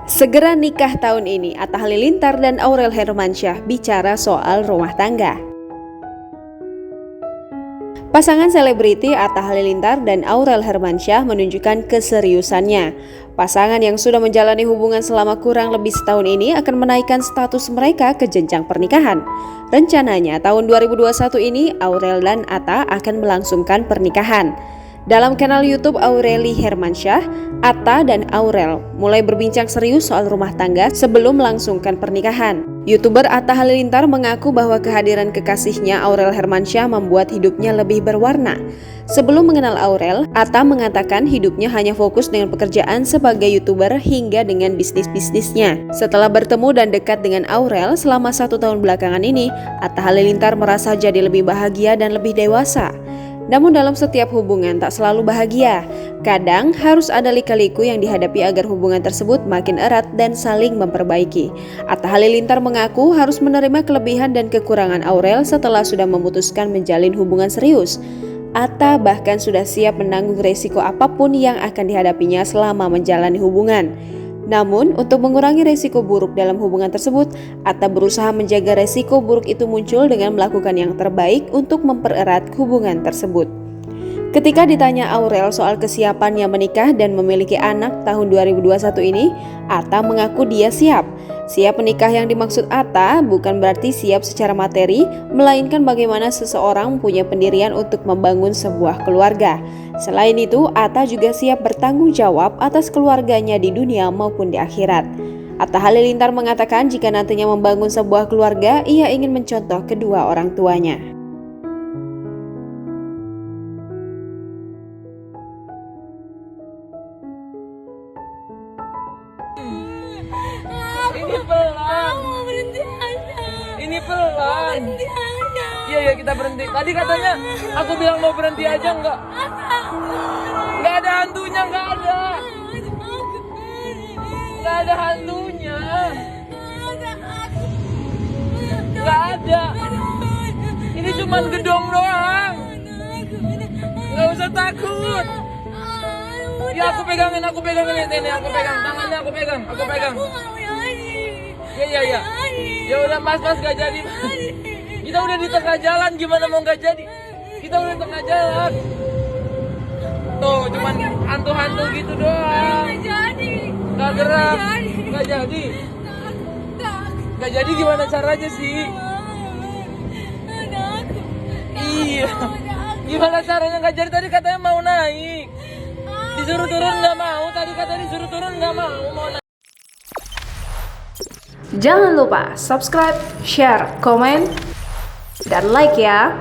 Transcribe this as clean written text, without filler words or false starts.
Segera nikah tahun ini, Atta Halilintar dan Aurel Hermansyah bicara soal rumah tangga. Pasangan selebriti Atta Halilintar dan Aurel Hermansyah menunjukkan keseriusannya. Pasangan yang sudah menjalani hubungan selama kurang lebih setahun ini akan menaikkan status mereka ke jenjang pernikahan. Rencananya tahun 2021 ini Aurel dan Atta akan melangsungkan pernikahan. Dalam kanal YouTube Aureli Hermansyah, Atta dan Aurel mulai berbincang serius soal rumah tangga sebelum melangsungkan pernikahan. YouTuber Atta Halilintar mengaku bahwa kehadiran kekasihnya Aurel Hermansyah membuat hidupnya lebih berwarna. Sebelum mengenal Aurel, Atta mengatakan hidupnya hanya fokus dengan pekerjaan sebagai YouTuber hingga dengan bisnis-bisnisnya. Setelah bertemu dan dekat dengan Aurel selama 1 tahun belakangan ini, Atta Halilintar merasa jadi lebih bahagia dan lebih dewasa. Namun dalam setiap hubungan tak selalu bahagia. Kadang harus ada lika-liku yang dihadapi agar hubungan tersebut makin erat dan saling memperbaiki. Atta Halilintar mengaku harus menerima kelebihan dan kekurangan Aurel setelah sudah memutuskan menjalin hubungan serius. Atta bahkan sudah siap menanggung resiko apapun yang akan dihadapinya selama menjalani hubungan. Namun, untuk mengurangi resiko buruk dalam hubungan tersebut, Atta berusaha menjaga resiko buruk itu muncul dengan melakukan yang terbaik untuk mempererat hubungan tersebut. Ketika ditanya Aurel soal kesiapannya menikah dan memiliki anak tahun 2021 ini, Atta mengaku dia siap. Siap menikah yang dimaksud Atta bukan berarti siap secara materi, melainkan bagaimana seseorang punya pendirian untuk membangun sebuah keluarga. Selain itu, Atta juga siap bertanggung jawab atas keluarganya di dunia maupun di akhirat. Atta Halilintar mengatakan jika nantinya membangun sebuah keluarga, ia ingin mencontoh kedua orang tuanya. Ini pelan. Ini pelan. Iya kita berhenti. Tadi katanya aku bilang mau berhenti aja enggak? Enggak ada hantunya, enggak ada. Enggak ada hantunya. Enggak ada. Ini cuma gedong doang. Enggak usah takut. Ya aku pegangin ini, aku pegang tangannya, aku pegang. Iya. Ya udah mas gak jadi. Kita udah di tengah jalan, gimana mau gak jadi? Kita udah di tengah jalan. Tuh, cuman hantu-hantu gitu doang. Gak gerak. Gak jadi gimana caranya sih? Iya. Gimana caranya gak jadi? Tadi katanya mau naik. Disuruh turun gak mau. Tadi katanya disuruh turun gak mau naik. Jangan lupa subscribe, share, komen, dan like ya.